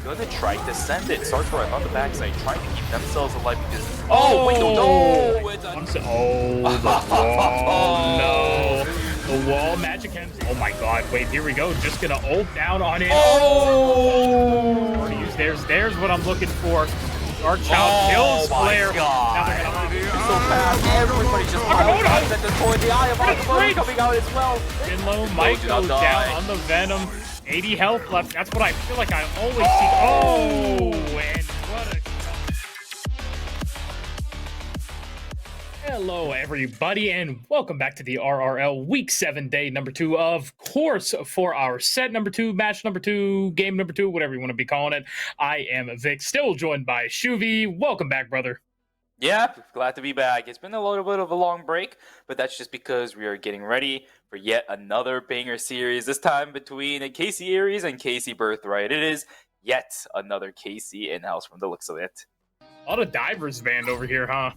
gonna try to send it. Sarkar on the backside, trying to keep themselves alive because wait, no, it's a... the wall, no. The wall, Magic Hands. Oh my god, wait, here we go. Just gonna ult down on it. There's what I'm looking for. Dark Child kills Flare. Now they're gonna so fast. Everybody just at this point. The Eye of Octopus coming out as well. Finlow might go down on the Venom. 80 health left. That's what I feel like I always see. And what a... Hello, everybody, and welcome back to the RRL Week 7, Day number 2, of course, for our set number 2, match number 2, game number 2, whatever you want to be calling it. I am Vic, still joined by Shuvi. Welcome back, brother. Yeah, glad to be back. It's been a little bit of a long break, but that's just because we are getting ready for yet another banger series, this time between KC Ayres and KC Birthright. It is yet another KC in-house from the looks of it. A lot of Divers band over here, huh?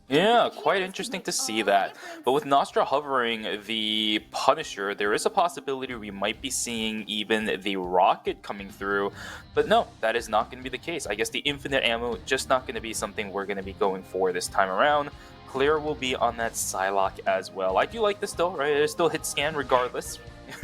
Yeah, quite interesting to see that. But with Nostra hovering the Punisher, there is a possibility we might be seeing even the Rocket coming through. But no, that is not going to be the case. I guess the infinite ammo just not going to be something we're going to be going for this time around. Claire will be on that Psylocke as well. I do like this though, right? It still hit scan regardless.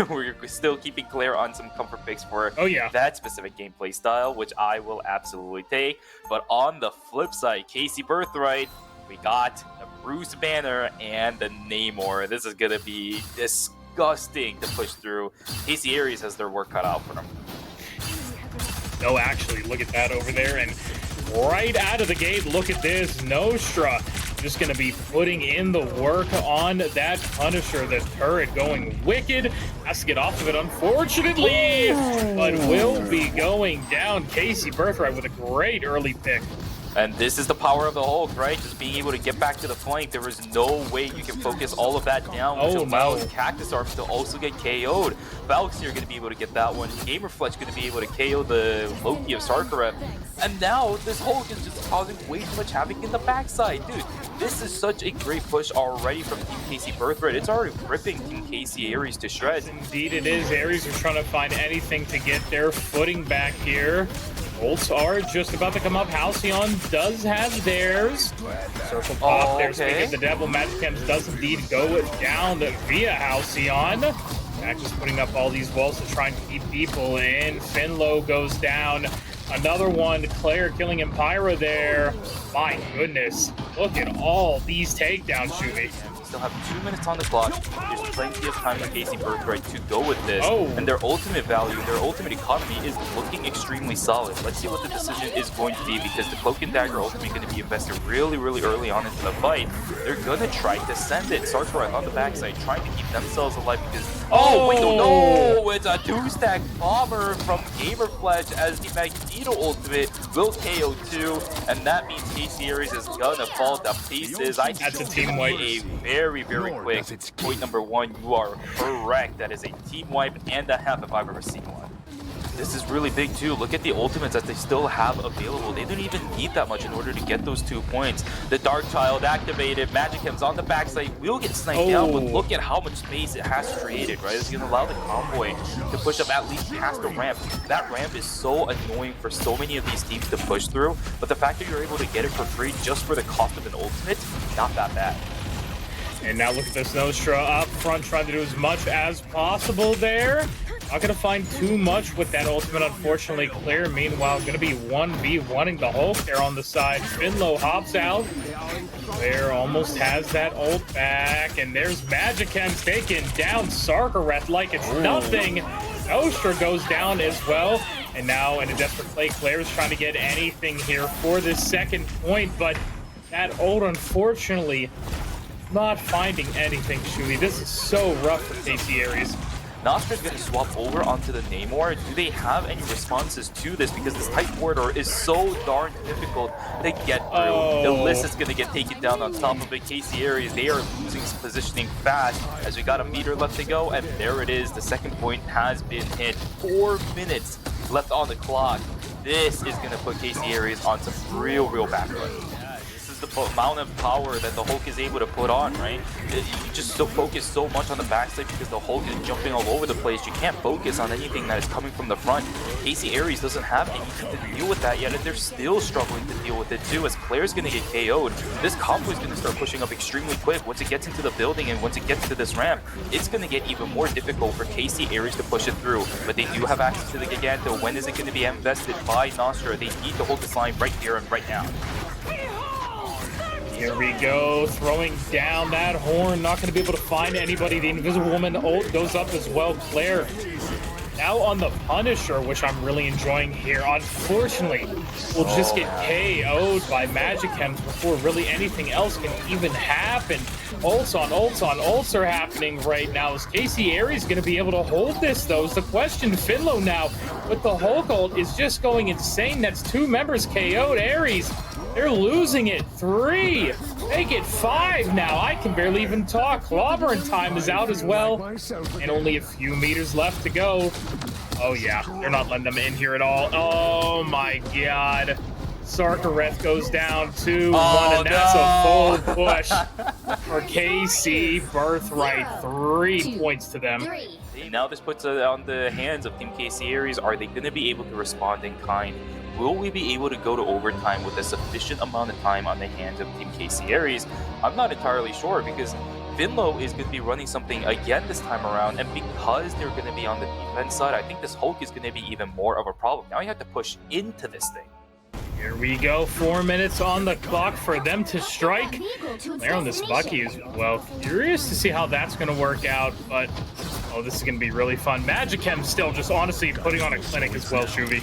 We're still keeping Claire on some comfort picks for that specific gameplay style, which I will absolutely take. But on the flip side, KC Birthright, we got the Bruce Banner and the Namor. This is going to be disgusting to push through. KC Ayres has their work cut out for them. No, actually, look at that over there. And right out of the gate, look at this. Nostra just going to be putting in the work on that Punisher. The turret going wicked. Has to get off of it, unfortunately. But will be going down. KC Birthright with a great early pick. And this is the power of the Hulk, right? Just being able to get back to the flank. There is no way you can focus all of that down, which allows Cactus Arms to also get KO'd. Valkyrie are going to be able to get that one. Gamerfletch going to be able to KO the Loki of Sarkar. And now this Hulk is just causing way too much havoc in the backside. Dude, this is such a great push already from Team KC Birthright. It's already ripping Team KC Ayres to shreds. Indeed it is. Ayres are trying to find anything to get their footing back here. Ults are just about to come up. Halcyon does have theirs. Circle pop. There's Speak of the Devil. Magic Hands does indeed go down via Halcyon. Mac just putting up all these walls to try and keep people in. Finlow goes down. Another one. Claire killing Empyra there. My goodness. Look at all these takedowns, Shuvi. Still have 2 minutes on the clock. There's plenty of time for KC Birthright to go with this. And their ultimate value, their ultimate economy is looking extremely solid. Let's see what the decision is going to be, because the Cloak and Dagger ultimate is going to be invested really, really early on into the fight. They're going to try to send it. Sarkar on the backside, trying to keep themselves alive because... wait, no! It's a 2-stack bomber from Gamerfletch as the Magneto ultimate will KO too. And that means KC Ayres is going to fall to pieces. I think that's a team wipe. Very, very quick. Point number 1, you are correct. That is a team wipe and a half if I've ever seen one. This is really big too. Look at the ultimates that they still have available. They don't even need that much in order to get those 2 points. The Dark Child activated. Magic Hands on the backside will get sniped down, but look at how much space it has created, right? It's going to allow the convoy to push up at least past the ramp. That ramp is so annoying for so many of these teams to push through, but the fact that you're able to get it for free just for the cost of an ultimate, not that bad. And now look at this Nostra up front, trying to do as much as possible there. Not going to find too much with that ultimate, unfortunately. Claire, meanwhile, going to be 1v1ing the Hulk there on the side. Finlow hops out. Claire almost has that ult back. And there's Magic Hands taking down Sarkar like it's nothing. Nostra goes down as well. And now, in a desperate play, Claire's trying to get anything here for this second point. But that ult, unfortunately, not finding anything, Shuey. This is so rough for KC Ayres. Nostra's going to swap over onto the Namor. Do they have any responses to this? Because this tight corridor is so darn difficult to get through. Ilyssa's going to get taken down on top of it. KC Ayres, they are losing positioning fast as we got a meter left to go. And there it is. The second point has been hit. 4 minutes left on the clock. This is going to put KC Ayres on some real back foot. the amount of power that the Hulk is able to put on, right? You just so focus so much on the backside because the Hulk is jumping all over the place. You can't focus on anything that is coming from the front. KC Ayres doesn't have anything to deal with that yet, and they're still struggling to deal with it too, as Claire's going to get KO'd. This combo is going to start pushing up extremely quick. Once it gets into the building and once it gets to this ramp, it's going to get even more difficult for KC Ayres to push it through. But they do have access to the Giganto. When is it going to be invested by Nostra? They need to hold this line right here and right now. Here we go, throwing down that horn, not going to be able to find anybody. The Invisible Woman ult goes up as well. Claire now on the Punisher, which I'm really enjoying here. Unfortunately, we'll just get KO'd by Magic Chems before really anything else can even happen. Ults are happening right now. Is KC Ayres going to be able to hold this, though, is the question. Finlow now with the Hulk ult is just going insane. That's 2 members KO'd. Ayres, they're losing it. 3. Make it 5 now. I can barely even talk. Clobbering time is out as well. And only a few meters left to go. Oh, yeah. They're not letting them in here at all. Oh, my God. Sarkareth goes down 2-1, and that's a full push for KC Birthright. 3 points to them. Now this puts it on the hands of Team KC Ayres. Are they going to be able to respond in kind? Will we be able to go to overtime with a sufficient amount of time on the hands of Team KC Ayres? I'm not entirely sure, because Finlow is going to be running something again this time around, and because they're going to be on the defense side, I think this Hulk is going to be even more of a problem. Now you have to push into this thing. Here we go, 4 minutes on the clock for them to strike. There on this Bucky is, well, curious to see how that's going to work out, but oh, this is going to be really fun. Magic Chem still just honestly putting on a clinic as well, Shuvi.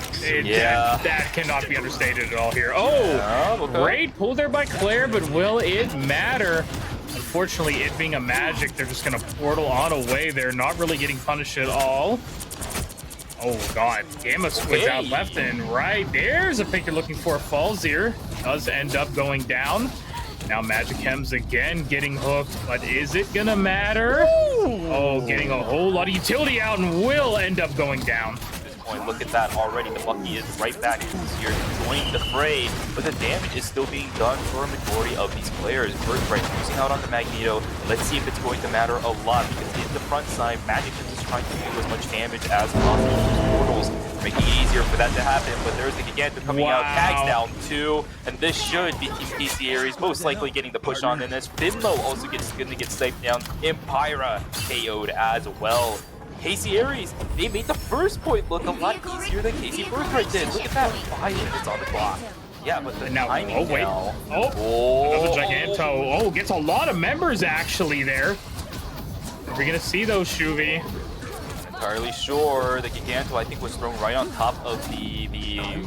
That cannot be understated at all here. Oh, great pull there by Claire, but will it matter? Unfortunately, it being a magic, they're just going to portal on away. They're not really getting punished at all. Oh, God. Gamma squids out left and right. There's a pick you're looking for. Falzir does end up going down. Now Magic Chems again getting hooked, but is it going to matter? Oh, getting a whole lot of utility out and will end up going down. Look at that already. The Bucky is right back here, joining the fray, but the damage is still being done for a majority of these players. Birthright losing out on the Magneto. Let's see if it's going to matter a lot, because in the front side, Magic is just trying to do as much damage as possible with these portals, making it easier for that to happen. But there's the Giganto coming out, tags down 2, and this should be Team KC Ayres most likely getting the push on in this. Finlow also going to get sniped down. Empira KO'd as well. KC Ayres, they made the first point look a lot easier than KC Birthright did. Look at that, 5 minutes on the clock. Yeah, but the timing now. Another Giganto. Oh, gets a lot of members actually there. Are we gonna see those, Shuvi? Entirely sure. The Giganto, I think, was thrown right on top of the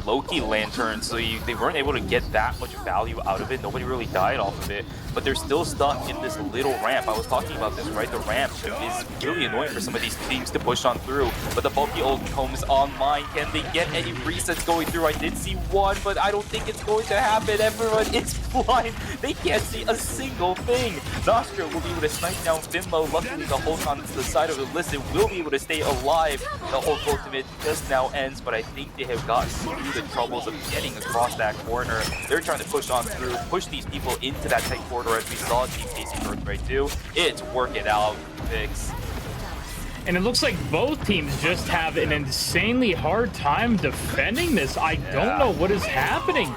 Loki lantern, so they weren't able to get that much value out of it. Nobody really died off of it, but they're still stuck in this little ramp. I was talking about this, right? The ramp is really annoying for some of these teams to push on through, but the bulky ult comes online. Can they get any resets going through? I did see one, but I don't think it's going to happen. Everyone is blind. They can't see a single thing. Nostra will be able to snipe down Finlow. Luckily, the Hulk on the side of the list will be able to stay alive. The Hulk ultimate just now ends, but I think they have gotten through the troubles of getting across that corner. They're trying to push on through, push these people into that tight corridor, as we saw Team KC Birthright do. It's working out, Fix. And it looks like both teams just have an insanely hard time defending this. I don't know what is happening.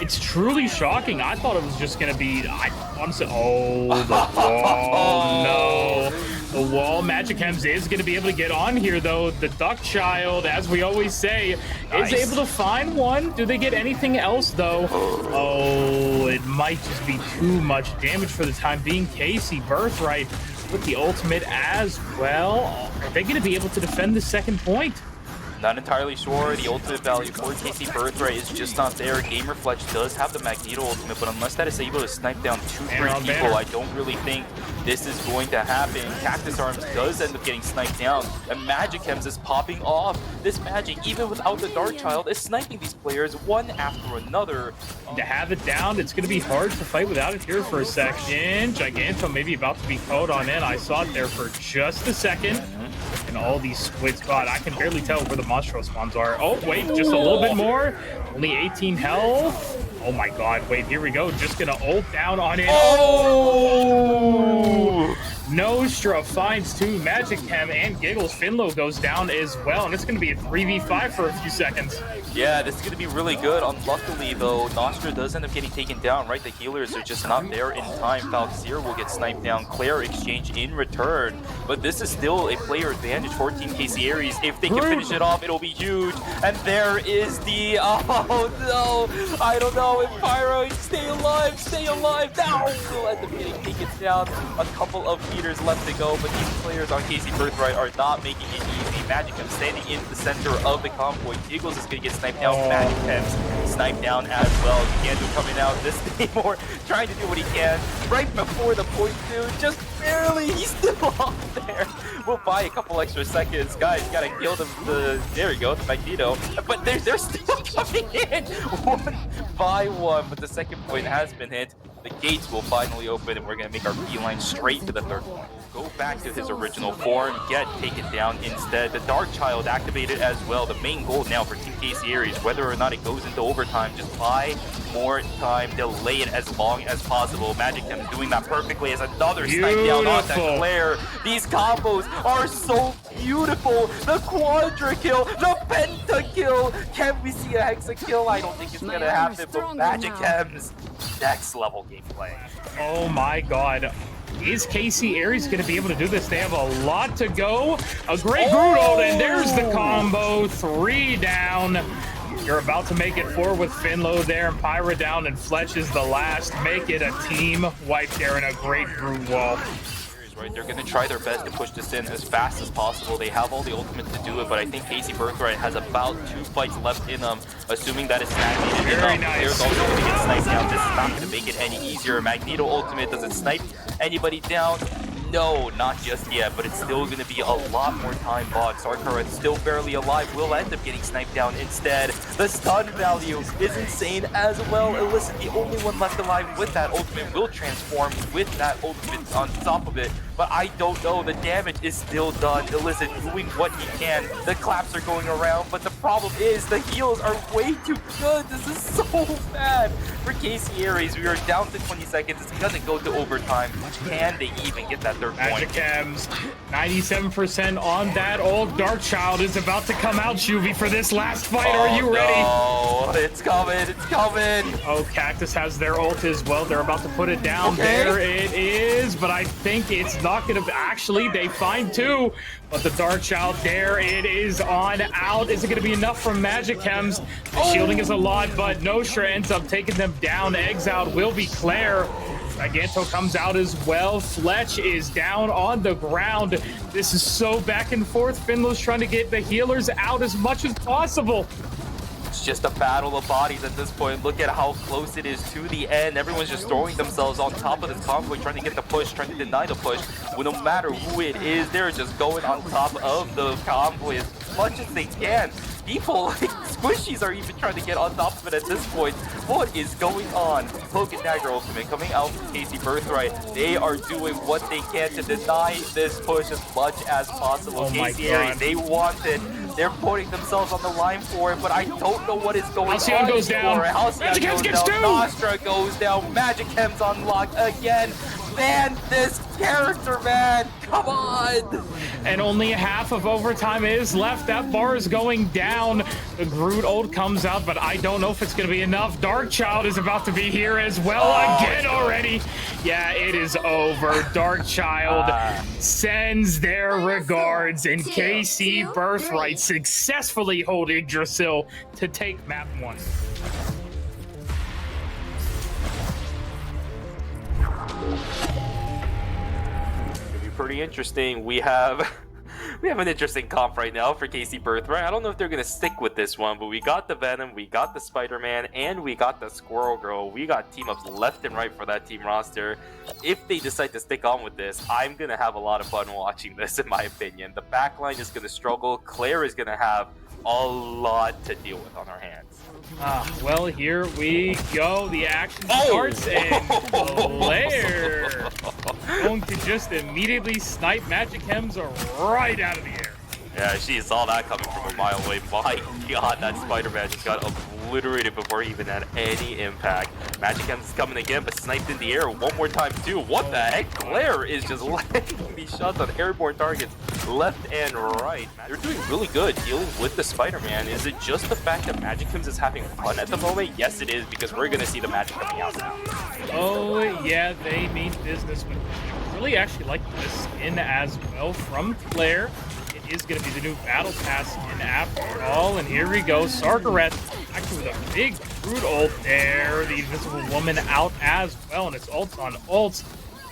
It's truly shocking. I thought it was just going to be... honestly, oh, the wall. No. The wall. Magic Chems is going to be able to get on here, though. The Duck Child, as we always say, is able to find one. Do they get anything else, though? Oh, it might just be too much damage for the time being. KC Birthright with the ultimate as well. Are they going to be able to defend the second point? Not entirely sure. The ultimate value for KC Birthright is just not there. Gamerfletch does have the Magneto ultimate, but unless that is able to snipe down 2-3 people, I don't really think this is going to happen. Cactus Arms does end up getting sniped down, and Magic Chems is popping off. This Magic, even without the Dark Child, is sniping these players one after another. To have it down, it's going to be hard to fight without it here for a second. Giganto maybe about to be caught on in. I saw it there for just a second. and all these squids. God, I can barely tell where the monstro spawns are. Oh, wait, just a little bit more. Only 18 health. Oh my god, wait, here we go. Just gonna ult down on it. Oh! Nostra finds 2. Magic Chem and Giggles. Finlow goes down as well, and it's gonna be a 3v5 for a few seconds. Yeah, this is going to be really good. Unluckily, though, Nostra does end up getting taken down, right? The healers are just not there in time. Falxier will get sniped down. Claire exchange in return. But this is still a player advantage for Team KC Ayres. If they can finish it off, it'll be huge. And there is the... Oh, no! I don't know if Pyro... Stay alive! Stay alive! Now! We'll end up getting taken down. A couple of meters left to go, but these players on KC Birthright are not making it easy. Magic Chem standing in the center of the convoy. Giggles is going to get sniped down. Magic Chem's sniped down as well. Gando coming out. This Namor trying to do what he can. Right before the point two, just barely. He's still off there. We'll buy a couple extra seconds. Guys, you gotta kill them. There we go, the Magneto. But they're still coming in. 1 by 1, but the second point has been hit. The gates will finally open, and we're going to make our beeline straight to the third point. Go back to his original form, get taken down instead. The Dark Child activated as well. The main goal now for Team KC Ayres, whether or not it goes into overtime, just buy more time, delay it as long as possible. Magic Chem doing that perfectly as another snipe down onto Claire. These combos are so beautiful. The quadra kill, the penta kill. Can we see a hexa kill? I don't think it's going to happen, but Magic Chem's next level gameplay. Oh my god. Is KC Ayres going to be able to do this? They have a lot to go. A great Groot ult, and there's the combo. 3 down. You're about to make it 4 with Finlow there, and Pyra down, and Fletch is the last. Make it a team wipe there, and a great Groot wall. Right, they're going to try their best to push this in as fast as possible. They have all the ultimates to do it, but I think KC Birthright has about 2 fights left in them, assuming that it's stagnated Very enough. nice. There's also going to get sniped down. This is not going to make it any easier. Magneto ultimate, does it snipe anybody down? No, not just yet, but it's still going to be a lot more time bought. Sarkar is still barely alive, will end up getting sniped down instead. The stun value is insane as well. Illicit, the only one left alive with that ultimate, will transform with that ultimate on top of it. But I don't know, the damage is still done. Illicit doing what he can. The claps are going around, but the problem is the heals are way too good. This is so bad for KC Ayres. We are down to 20 seconds. It's gonna go to overtime. Can they even get that third point? Magic Chems, 97% on that. Old Dark Child is about to come out, Juvie, for this last fight. Are you ready? Oh, it's coming, it's coming. Oh, Cactus has their ult as well. They're about to put it down. Okay. There it is, but I think it's not going to... Actually, they find 2, but the Dark Child, there it is on out. Is it going to be enough from Magic Chems? The shielding is a lot, but Nostra ends up taking them down. Eggs out will be Claire. Giganto comes out as well. Fletch is down on the ground. This is so back and forth. Finlow's trying to get the healers out as much as possible. It's just a battle of bodies at this point. Look at how close it is to the end. Everyone's just throwing themselves on top of this convoy, trying to get the push, trying to deny the push. Well, no matter who it is, they're just going on top of the convoy as much as they can. People like Squishies are even trying to get on top of it at this point. What is going on? Poke and Dagger ultimate coming out from KC Birthright. They are doing what they can to deny this push as much as possible. Oh my KC Ayres, God. they want it. They're putting themselves on the line for it, but I don't know what is going Halcyon on. goes down. Magic Chems gets 2. Nostra goes down. Magic Chem's unlocked again. Ban this character, man. Come on. And only half of overtime is left. That bar is going down. The Groot ult comes out, but I don't know if it's going to be enough. Dark Child is about to be here as well again already. Yeah, it is over. Dark Child sends their regards, and KC Birthright successfully hold Yggdrasil to take map 1. Pretty interesting. We have an interesting comp right now for KC Birthright. I don't know if they're gonna stick with this one, but we got the Venom, we got the Spider-Man, and we got the Squirrel Girl. We got team ups left and right for that team roster. If they decide to stick on with this, I'm gonna have a lot of fun watching this, in my opinion. The backline is gonna struggle. Claire is gonna have a lot to deal with on our hands. Well, here we go. The action starts, and Claire going to just immediately snipe Magic Chems right out of the air. Yeah, she saw that coming from a mile away. My god, that Spider-Man just got obliterated before he even had any impact. Magic Hands is coming again, but sniped in the air one more time too. What the heck? Claire is just letting these shots on airborne targets left and right. They're doing really good dealing with the Spider-Man. Is it just the fact that Magic Hands is having fun at the moment? Yes, it is, because we're going to see the magic coming out now. Oh, yeah, they mean business. But I really actually like this skin as well from Claire. It is going to be the new Battle Pass skin after all. And here we go. Sargeras actually with a big brute ult there. The Invisible Woman out as well. And it's ults on ults.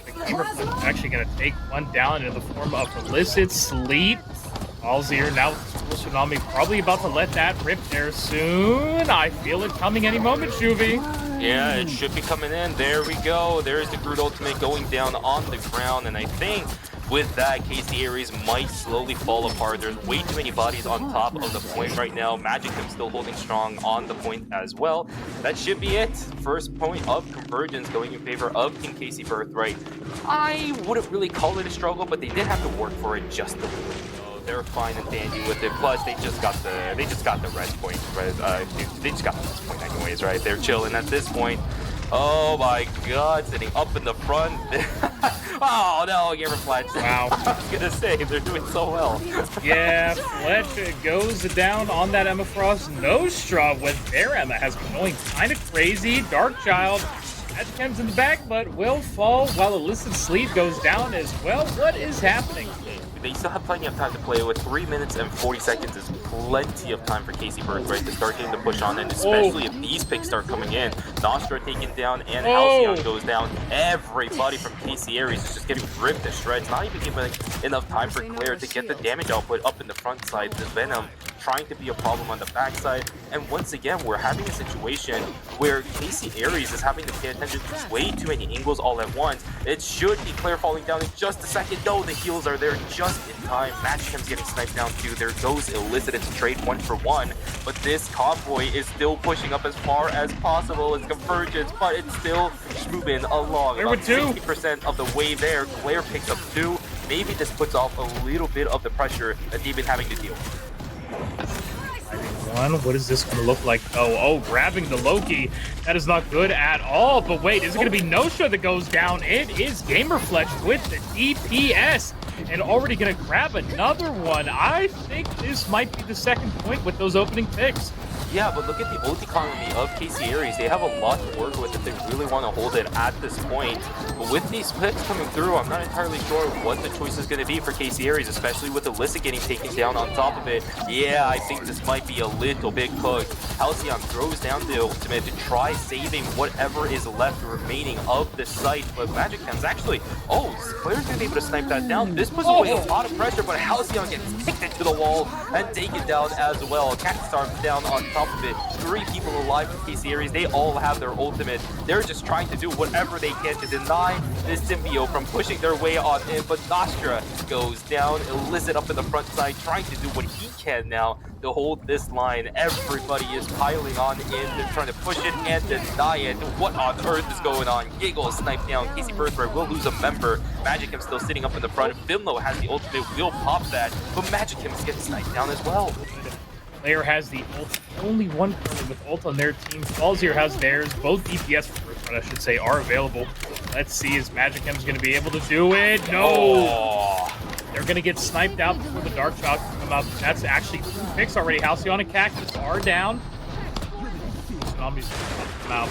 The Gamer is actually going to take one down in the form of Illicit Sleep. Alzir now with the Tsunami probably about to let that rip there soon. I feel it coming any moment, Juvie. Yeah, it should be coming in. There we go. There's the Groot ultimate going down on the ground. And I think with that, KC Ayres might slowly fall apart. There's way too many bodies on top of the point right now. Magic Him still holding strong on the point as well. That should be it. First point of convergence going in favor of Team KC Birthright. I wouldn't really call it a struggle, but they did have to work for it just a little bit. They're fine and dandy with it. Plus, they just got the res point. They just got the res point anyways, right? They're chilling at this point. Oh my god, sitting up in the front. Oh no, Gamer Fletch. Wow. I was gonna say, they're doing so well. Yeah, Fletch goes down on that Emma Frost. Nostra with their Emma has been going kind of crazy. Dark Child comes in the back, but will fall while Illicit Sleep goes down as well. What is happening? They still have plenty of time to play with. 3 minutes and 40 seconds is plenty of time for KC Birthright to start getting the push on, and especially if these picks start coming in. Nostra taken down and Halcyon goes down. Everybody from KC Ayres is just getting ripped to shreds. Not even giving enough time for Claire to get the damage output up in the front side. The Venom trying to be a problem on the backside. And once again, we're having a situation where KC Ayres is having to pay attention to way too many angles all at once. It should be Claire falling down in just a second. No, the heals are there just in time. Magic Him's getting sniped down too. There goes Illicit to trade 1-for-1. But this convoy is still pushing up as far as possible. It's convergence, but it's still moving along. About 60% of the way there. Claire picks up 2. Maybe this puts off a little bit of the pressure that they've been having to deal with. What is this going to look like? Oh, grabbing the Loki. That is not good at all. But wait, is it going to be Nostra that goes down? It is Gamerfletch with the DPS. And already going to grab another one. I think this might be the second point with those opening picks. Yeah, but look at the ult economy of KC Ayres. They have a lot to work with if they really want to hold it at this point. But with these picks coming through, I'm not entirely sure what the choice is going to be for KC Ayres, especially with Illicit getting taken down on top of it. Yeah, I think this might be a little bit cooked. Halcyon throws down the ultimate to try saving whatever is left remaining of the site. But Magic Hands actually, Claire's going to be able to snipe that down. This puts away a lot of pressure, but Halcyon gets kicked into the wall and taken down as well. Cactus Arm's down on top of it. 3 people alive from KC Ayres. They all have their ultimate. They're just trying to do whatever they can to deny this symbiote from pushing their way on in, but Nostra goes down. Illicit up in the front side, trying to do what he can now to hold this line. Everybody is piling on in. They're trying to push it and deny it. What on earth is going on? Giggle sniped down. KC Birthright will lose a member. Magic Him still sitting up in the front. Bimlo has the ultimate, will pop that, but Magic Him is getting sniped down as well. Claire has the ult. Only one person with ult on their team. Alzir has theirs. Both DPS for Birthright, I should say, are available. Let's see, is Magic Him's going to be able to do it? No! They're going to get sniped out before the Dark Child can come out. That's actually 2 picks already. Halcyon and Cactus are down. Tsunami's going to come out.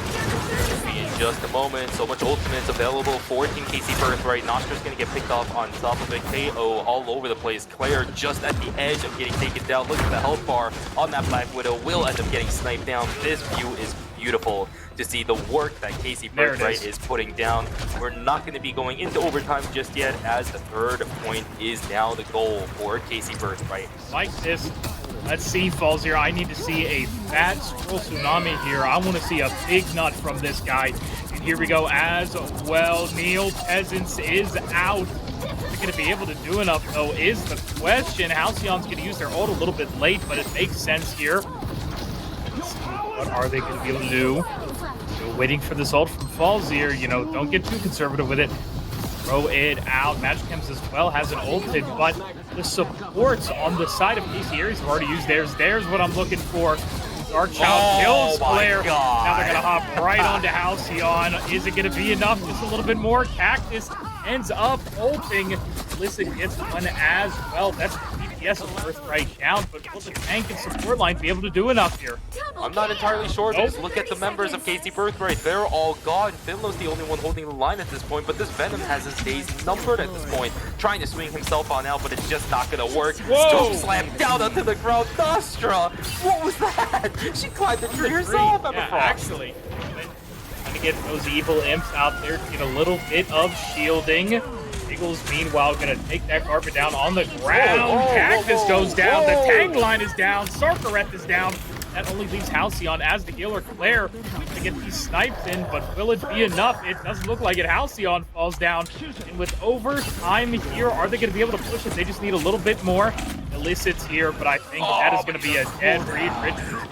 In just a moment, so much ultimates available for Team KC Birthright. Nostra's going to get picked off on top of it. KO all over the place. Claire just at the edge of getting taken down. Look at the health bar on that Black Widow. Will end up getting sniped down. This view is beautiful to see the work that KC Birthright is putting down. We're not going to be going into overtime just yet, as the 3rd point is now the goal for KC Birthright. Like this. Let's see, Falzier. I need to see a fat scroll tsunami here. I want to see a big nut from this guy. And here we go as well. Neil Peasants is out. They're going to be able to do enough, though, is the question. Halcyon's going to use their ult a little bit late, but it makes sense here. Let's see, what are they going to be able to do? Still waiting for this ult from Falzier. You know, don't get too conservative with it. Throw it out. Magic Chems as well has an ulted, but the supports on the side of KC Ayres have already used theirs. There's what I'm looking for. Darkchild kills Claire. Now they're going to hop right onto Halcyon. Is it going to be enough? Just a little bit more. Cactus ends up ulting. Alyssa gets one as well. That's the DPS of Birthright down, but will the tank and support line be able to do enough here? I'm not entirely sure. Just look at the members of KC Birthright. They're all gone. Finlow's the only one holding the line at this point, but this Venom has his days numbered at this point. Trying to swing himself on out, but it's just not going to work. Scope slam down onto the ground. Nostra! What was that? She climbed the tree herself, yeah, actually. Trying to get those evil imps out there to get a little bit of shielding. Eagles, meanwhile, going to take that carpet down on the ground. Cactus goes down. The tank line is down. Sarkareth is down. That only leaves Halcyon as the healer. Claire to get these snipes in, but will it be enough? It doesn't look like it. Halcyon falls down. And with overtime here, are they going to be able to push it? They just need a little bit more. Illicit's here, but I think that is going to be a dead read. Richard.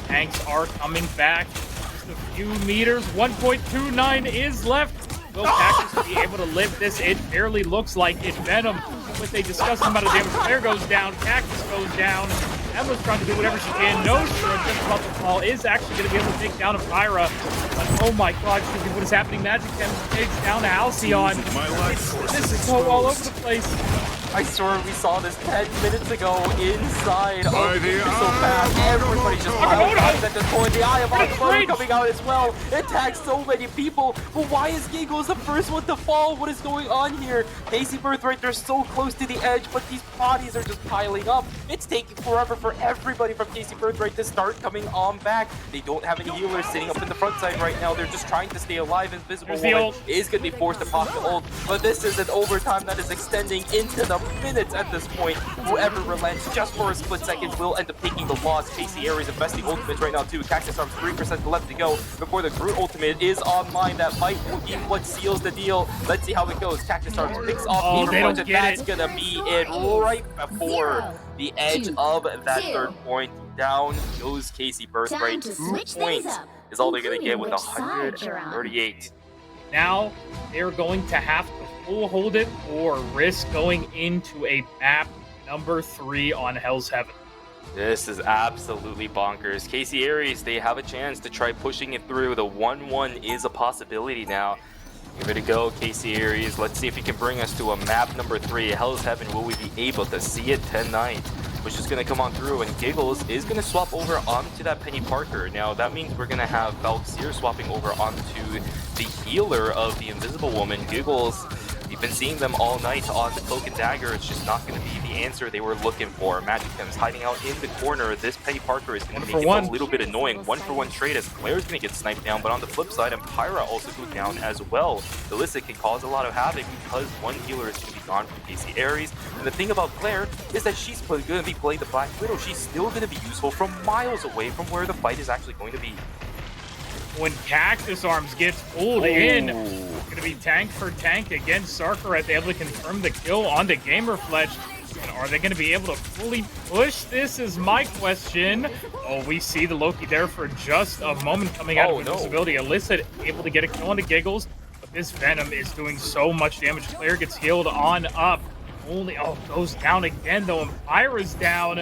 Tanks are coming back. Just a few meters. 1.29 is left. Will Cactus be able to live this? It barely looks like it. Venom with a disgusting amount of damage. Claire goes down. Cactus goes down. Emma's trying to do whatever she can. No, sure, just about to fall. Is actually going to be able to take down a Pyra. But oh my god, what is happening? Magic takes down Halcyon. This is so all over the place. I swear we saw this 10 minutes ago inside. Oh, it's so fast. Everybody just piles at this point. The Eye of Agamotto coming out as well. It tags so many people. But why is Giggles the first one to fall? What is going on here? KC Birthright, they're so close to the edge, but these bodies are just piling up. It's taking forever for everybody from KC Birthright to start coming on back. They don't have any healers sitting up in the front side right now. They're just trying to stay alive. Invisible Woman is going to be forced to pop the ult, but this is an overtime that is extending into the minutes at this point. Whoever relents just for a split second will end up taking the loss. KC Ayres investing ultimates right now too. Cactus Arms 3% left to go before the Groot ultimate is online. That might be what seals the deal. Let's see how it goes. Cactus Arms picks off Gamer Punch, and that's gonna be it right before the edge of that third point. Down goes KC Birthright. 2 points is all they're gonna get with 138. Now they're going to have to full hold it or risk going into a map number 3 on Hell's Heaven. This is absolutely bonkers. KC Ayres, they have a chance to try pushing it through. The 1-1 is a possibility now. Give it a go, KC Ayres. Let's see if he can bring us to a map number 3. Hell's Heaven, will we be able to see it tonight? Which is going to come on through, and Giggles is going to swap over onto that Penny Parker. Now, that means we're going to have Valkyrie swapping over onto the healer of the Invisible Woman. Giggles, we've been seeing them all night on the Cloak and Dagger. It's just not going to be the answer they were looking for. Magic Chem's hiding out in the corner. This Penny Parker is going to make it a little bit annoying. 1-for-1 trade as Claire's going to get sniped down, but on the flip side, Empyra also goes down as well. Alyssa can cause a lot of havoc because one healer is going to be gone from KC Ayres. And the thing about Claire is that she's going to be playing the Black Widow. She's still going to be useful from miles away from where the fight is actually going to be. When Cactus Arms gets pulled in, going to be tank for tank against Sarkareth, able to confirm the kill onto Gamerfletch. And are they going to be able to fully push this is my question. Oh, we see the Loki there for just a moment coming out of invisibility. Alyssa able to get a kill onto Giggles, but this Venom is doing so much damage. Claire gets healed on up. Only, goes down again though, and Pyra's down.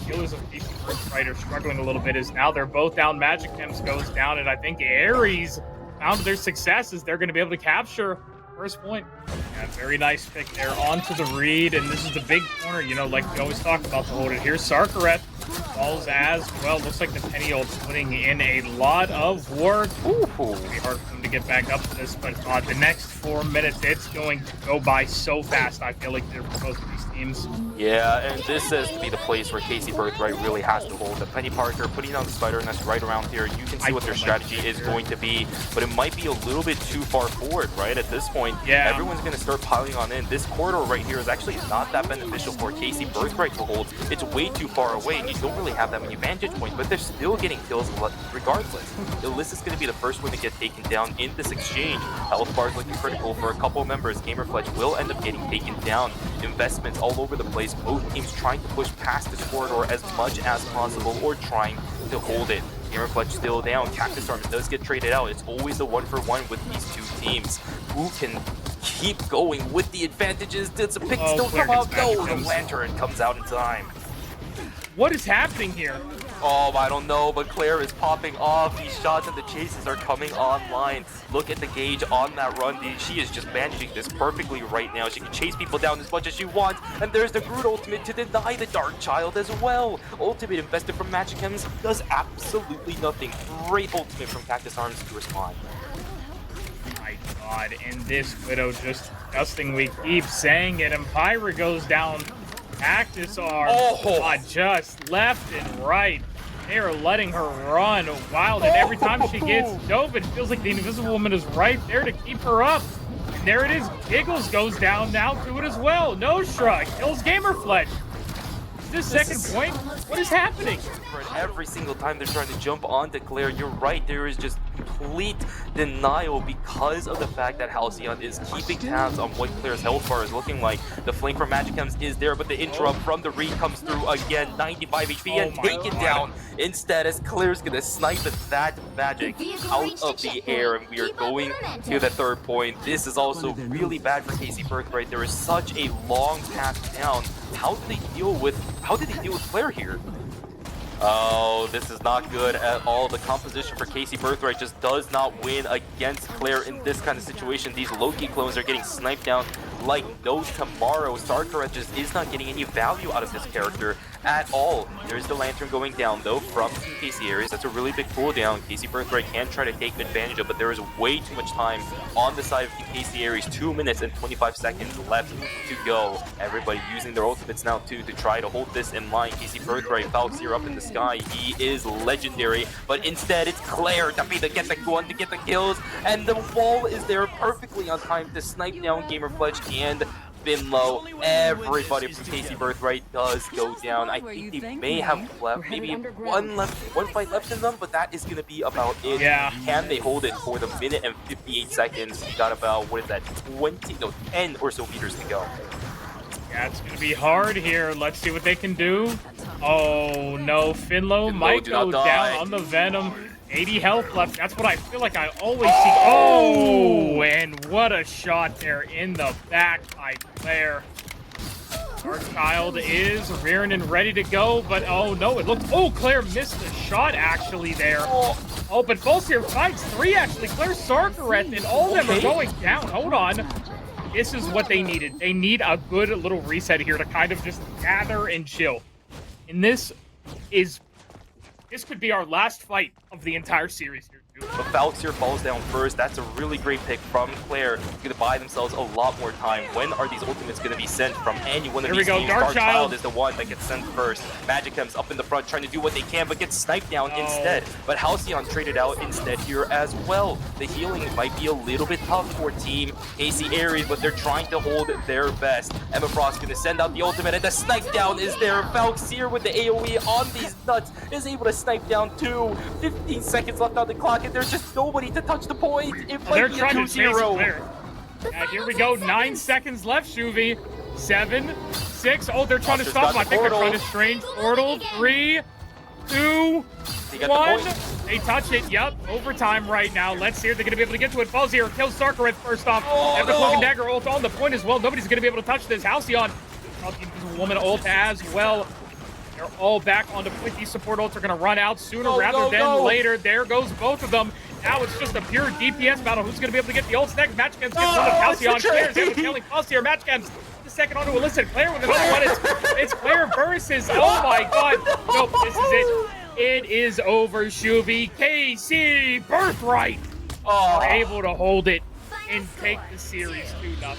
Killers of KC Birthright are struggling a little bit as now they're both down. Magic Chems goes down, and I think Ayres found their success as they're going to be able to capture first point. Yeah, very nice pick there onto the read, and this is the big corner, you know, like we always talk about to hold it. Here's Sarkareth, falls as well. Looks like the Penny ult's putting in a lot of work. It's be hard for them to get back up to this, but the next 4 minutes, it's going to go by so fast. I feel like they're for both of these teams. Yeah, and this says to be the place where KC Birthright really has to hold. The Penny Parker putting on the Spider Nest right around here. You can see what their strategy is going to be, but it might be a little bit too far forward, right? At this point, everyone's going to start piling on in. This corridor right here is actually not that beneficial for KC Birthright to hold. It's way too far away, and you don't really have that many vantage points, but they're still getting kills regardless. Ilyssa's going to be the first one to get taken down in this exchange. Health bar is looking critical for a couple of members. Gamerfletch will end up getting taken down. Investments all over the place. Both teams trying to push past this corridor as much as possible or trying to hold it. Gamerfletch still down. Cactus Arms does get traded out. It's always a 1-for-1 with these two teams. Who can keep going with the advantages. Did the pick still Claire come out? gets No, magic the gems. lantern comes out in time. What is happening here? Oh, I don't know, but Claire is popping off. These shots and the chases are coming online. Look at the gauge on that run. She is just managing this perfectly right now. She can chase people down as much as she wants. And there's the Groot ultimate to deny the Dark Child as well. Ultimate invested from Magic Gems does absolutely nothing. Great ultimate from Cactus Arms to respond. My God, and this Widow just disgusting. We keep saying it, and Pyra goes down. Cactus Arms just left and right. They are letting her run wild, and every time she gets dove, it feels like the Invisible Woman is right there to keep her up. And there it is. Giggles goes down now to it as well. Nostra kills Gamerflesh. This second point, what is happening? Every single time they're trying to jump onto Claire, you're right, there is just complete denial because of the fact that Halcyon is keeping tabs on what Claire's health bar is looking like. The flank from Magic Gems is there, but the interrupt from the Reed comes through again, 95 HP and taken down instead as Claire's gonna snipe that magic out of the air, and we are going to the third point. This is also really bad for KC Birthright. There is such a long path down. How did they deal with Claire here? Oh, this is not good at all. The composition for KC Birthright just does not win against Claire in this kind of situation. These Loki clones are getting sniped down like no tomorrow. Sarkareth just is not getting any value out of this character at all. There's the Lantern going down, though, from Team KC Ayres. That's a really big cooldown. KC Birthright can try to take advantage of, but there is way too much time on the side of Team KC Ayres. 2 minutes and 25 seconds left to go. Everybody using their ultimates now, too, to try to hold this in line. KC Birthright, Valkyrie up in the sky. He is legendary, but instead it's Claire to be the get the one to get the kills, and the wall is there perfectly on time to snipe down Gamerflesh and Finlow. Everybody from KC Birthright does go down. I think they may have left maybe one fight left in them, but that is going to be about it. Yeah. Can they hold it for the minute and 58 seconds? We got about, what is that, 10 or so meters to go. Yeah, it's gonna be hard here. Let's see what they can do. Oh no, Finlow might go down on the Venom. 80 health left. That's what I feel like I always see. Oh, and what a shot there in the back by Claire. Our child is rearing and ready to go, but oh no, it looks. Oh, Claire missed the shot actually there. Oh, but Volsir fights 3 actually. Claire, Sarkareth, and all of them are going down. Hold on. This is what they needed. They need a good little reset here to kind of just gather and chill. And this could be our last fight of the entire series here. But Valkyrie falls down first. That's a really great pick from Claire. Going to buy themselves a lot more time. When are these ultimates going to be sent from any one of these teams? Dark Child is the one that gets sent first. Magic Gems up in the front trying to do what they can, but gets sniped down instead. But Halcyon traded out instead here as well. The healing might be a little bit tough for Team KC Ayres, but they're trying to hold their best. Emma Frost going to send out the ultimate, and the snipe down is there. Valkyrie with the AoE on these nuts is able to snipe down 2. 15 seconds left on the clock, and there's just nobody to touch the point. It might be a 2-0. And here we go. 9 seconds left, Shuvi. 7, 6. Oh, they're trying to stop him. I think they're trying to strange portal. 3, 2, 1. They touch it. Yep. Overtime right now. Let's see if they're going to be able to get to it. Falls here. Kills Sarkareth first off. And the Cloak and Dagger ult on the point as well. Nobody's going to be able to touch this. Halcyon. Woman ult as well. They're all back onto point. These support ults are going to run out sooner rather than later. There goes both of them. Now it's just a pure DPS battle. Who's going to be able to get the ults next? Match Gems gets one of Halcyon. Claire's able to killing Pulse here. Match Gems the second onto Illicit. Claire with another one. It's Claire versus. Oh my God. Nope, this is it. It is over, Shuvi. KC Birthright are able to hold it and take the series 2-0.